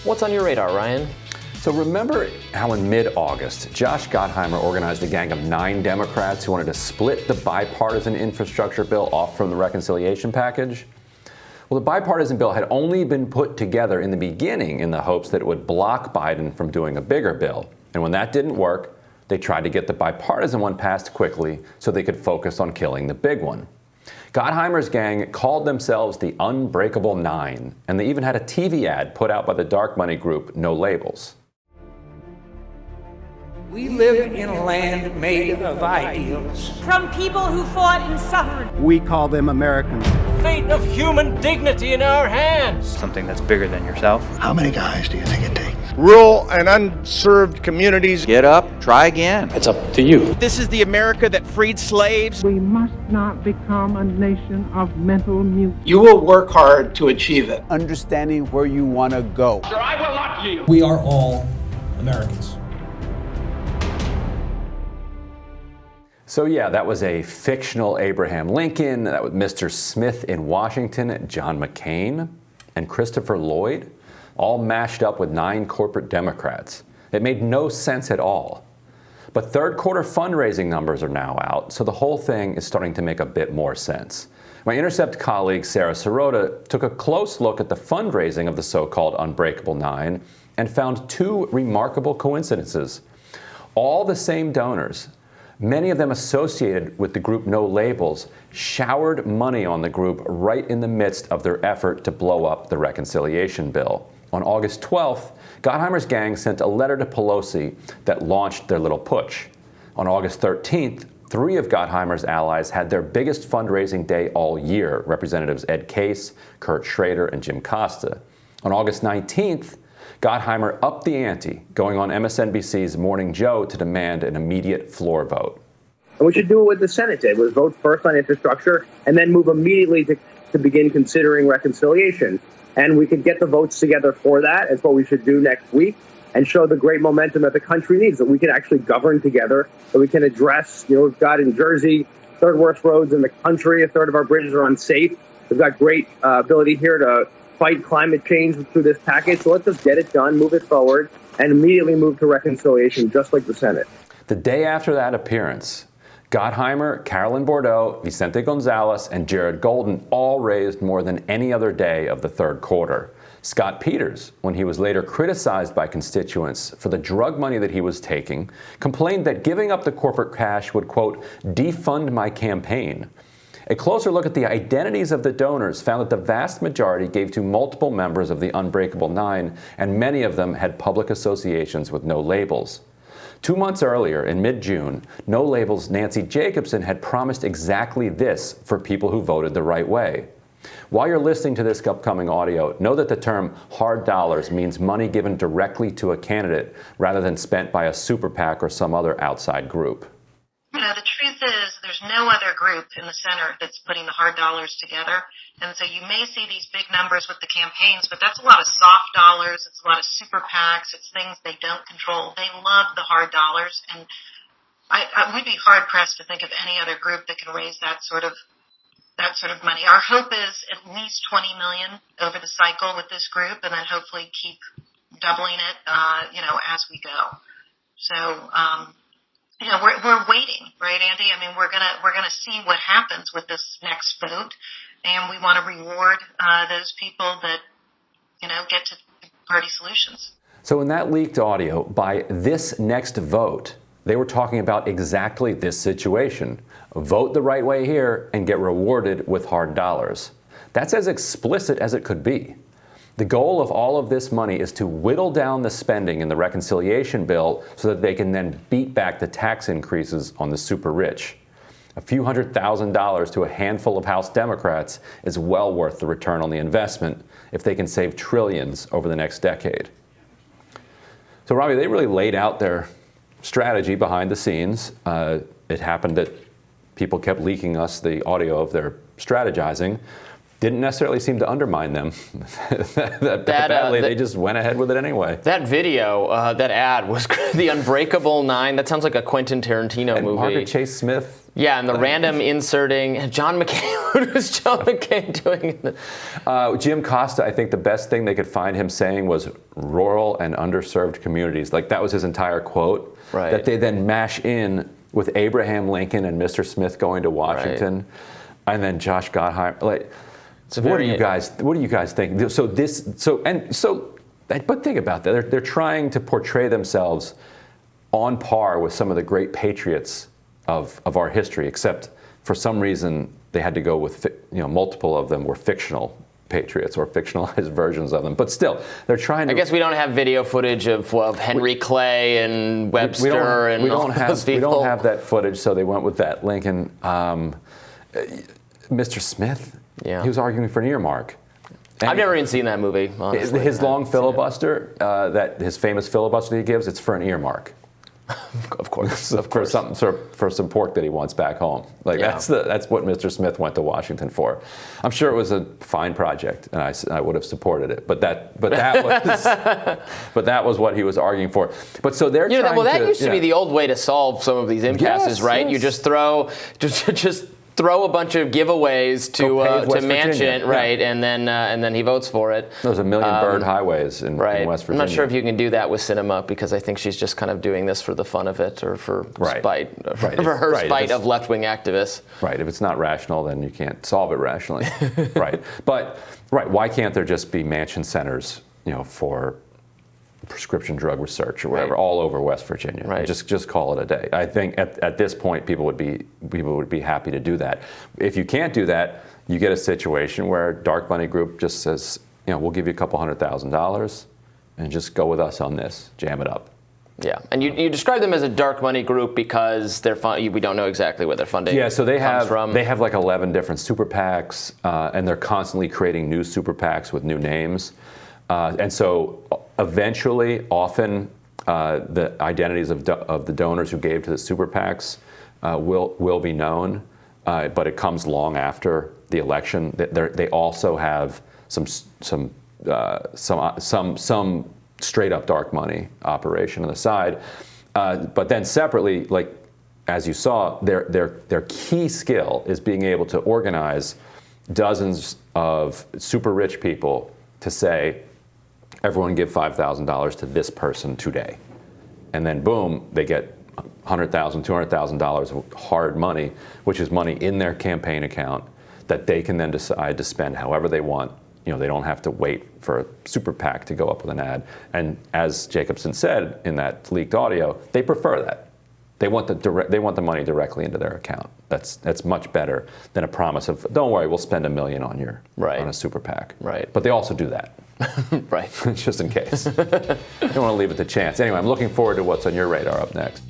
What's on your radar, Ryan? So remember how in mid-August, Josh Gottheimer organized a gang of 9 Democrats who wanted to split the bipartisan infrastructure bill off from the reconciliation package? Well, the bipartisan bill had only been put together in the beginning in the hopes that it would block Biden from doing a bigger bill. And when that didn't work, they tried to get the bipartisan one passed quickly so they could focus on killing the big one. Gottheimer's gang called themselves the Unbreakable Nine, and they even had a TV ad put out by the dark money group No Labels. We live in a land made of ideals. From people who fought and suffered. We call them Americans. Fate of human dignity in our hands. Something that's bigger than yourself. How many guys do you think it takes? Rural and unserved communities. Get up, try again. It's up to you. This is the America that freed slaves. We must not become a nation of mental mute. You will work hard to achieve it. Understanding where you want to go. Sir, I will not yield. We are all Americans. So yeah, that was a fictional Abraham Lincoln, that was Mr. Smith in Washington, John McCain, and Christopher Lloyd, all mashed up with 9 corporate Democrats. It made no sense at all. But third quarter fundraising numbers are now out, so the whole thing is starting to make a bit more sense. My Intercept colleague Sarah Sirota took a close look at the fundraising of the so-called Unbreakable Nine and found 2 remarkable coincidences. All the same donors, many of them associated with the group No Labels, showered money on the group right in the midst of their effort to blow up the reconciliation bill. On August 12th, Gottheimer's gang sent a letter to Pelosi that launched their little putsch. On August 13th, 3 of Gottheimer's allies had their biggest fundraising day all year, Representatives Ed Case, Kurt Schrader, and Jim Costa. On August 19th, Gottheimer upped the ante, going on MSNBC's Morning Joe to demand an immediate floor vote. And we should do what the Senate did, was vote first on infrastructure and then move immediately to begin considering reconciliation. And we could get the votes together for that. It's what we should do next week and show the great momentum that the country needs, that we can actually govern together, that we can address, we've got in Jersey, third worst roads in the country, a third of our bridges are unsafe. We've got great ability here to fight climate change through this package. So let's just get it done, move it forward, and immediately move to reconciliation, just like the Senate. The day after that appearance, Gottheimer, Carolyn Bordeaux, Vicente Gonzalez, and Jared Golden all raised more than any other day of the third quarter. Scott Peters, when he was later criticized by constituents for the drug money that he was taking, complained that giving up the corporate cash would, quote, defund my campaign. A closer look at the identities of the donors found that the vast majority gave to multiple members of the Unbreakable Nine, and many of them had public associations with No Labels. 2 months earlier, in mid-June, No Labels' Nancy Jacobson had promised exactly this for people who voted the right way. While you're listening to this upcoming audio, know that the term hard dollars means money given directly to a candidate rather than spent by a super PAC or some other outside group. The truth is there's no other group in the center that's putting the hard dollars together. And so you may see these big numbers with the campaigns, but that's a lot of soft dollars. It's a lot of super PACs. It's things they don't control. They love the hard dollars. And we'd be hard pressed to think of any other group that can raise that sort of money. Our hope is at least 20 million over the cycle with this group, and then hopefully keep doubling it, as we go. So, we're waiting, right, Andy? I mean, we're gonna see what happens with this next vote, and we want to reward those people that get to party solutions. So in that leaked audio, by this next vote, they were talking about exactly this situation. Vote the right way here and get rewarded with hard dollars. That's as explicit as it could be. The goal of all of this money is to whittle down the spending in the reconciliation bill so that they can then beat back the tax increases on the super rich. A few $100,000 to a handful of House Democrats is well worth the return on the investment if they can save trillions over the next decade. So, Robbie, they really laid out their strategy behind the scenes. It happened that people kept leaking us the audio of their strategizing. Didn't necessarily seem to undermine them badly. They just went ahead with it anyway. That video, that ad was the Unbreakable Nine. That sounds like a Quentin Tarantino movie. Margaret Chase Smith Yeah, and the random inserting John McCain. What was John McCain doing? Jim Costa, I think the best thing they could find him saying was rural and underserved communities. Like, that was his entire quote. Right. That they then mash in with Abraham Lincoln and Mr. Smith going to Washington, and then Josh Gottheimer. Like, what do you guys think? But think about that. They're trying to portray themselves on par with some of the great patriots of our history, except for some reason they had to go with, multiple of them were fictional patriots or fictionalized versions of them. But still, they're trying to... I guess we don't have video footage of Henry Clay and Webster we don't have that footage, so they went with that. Lincoln, Mr. Smith, he was arguing for an earmark. And I've never even seen that movie, honestly. His long filibuster, his famous filibuster he gives, it's for an earmark. Of course. For some pork that he wants back home. That's what Mr. Smith went to Washington for. I'm sure it was a fine project, and I would have supported it. But that was what he was arguing for. But so they're trying to... that used to be the old way to solve some of these impasses, right? Yes. You just throw a bunch of giveaways to Manchin, right? And then he votes for it. There's a million bird highways in West Virginia. I'm not sure if you can do that with Sinema, because I think she's just kind of doing this for the fun of it, or for spite, for her spite of left-wing activists. Right. If it's not rational, then you can't solve it rationally. Right. But why can't there just be Manchin centers, for prescription drug research or whatever, all over West Virginia? Right. Just call it a day. I think at this point people would be happy to do that. If you can't do that, you get a situation where Dark Money Group just says, we'll give you a couple $100,000 and just go with us on this, jam it up. Yeah, and you describe them as a dark money group because we don't know exactly where their funding so they comes from. They have like 11 different super PACs, and they're constantly creating new super PACs with new names. And so eventually, often, the identities of the donors who gave to the super PACs will be known, but it comes long after the election. They also have some straight up dark money operation on the side, but then separately, like as you saw, their key skill is being able to organize dozens of super rich people to say, everyone give $5,000 to this person today. And then boom, they get $100,000, $200,000 of hard money, which is money in their campaign account that they can then decide to spend however they want. They don't have to wait for a super PAC to go up with an ad. And as Jacobson said in that leaked audio, they prefer that. They want the money directly into their account. That's much better than a promise of, don't worry, we'll spend $1 million on a super PAC. Right. But they also do that. Right. Just in case. Don't want to leave it to chance. Anyway, I'm looking forward to what's on your radar up next.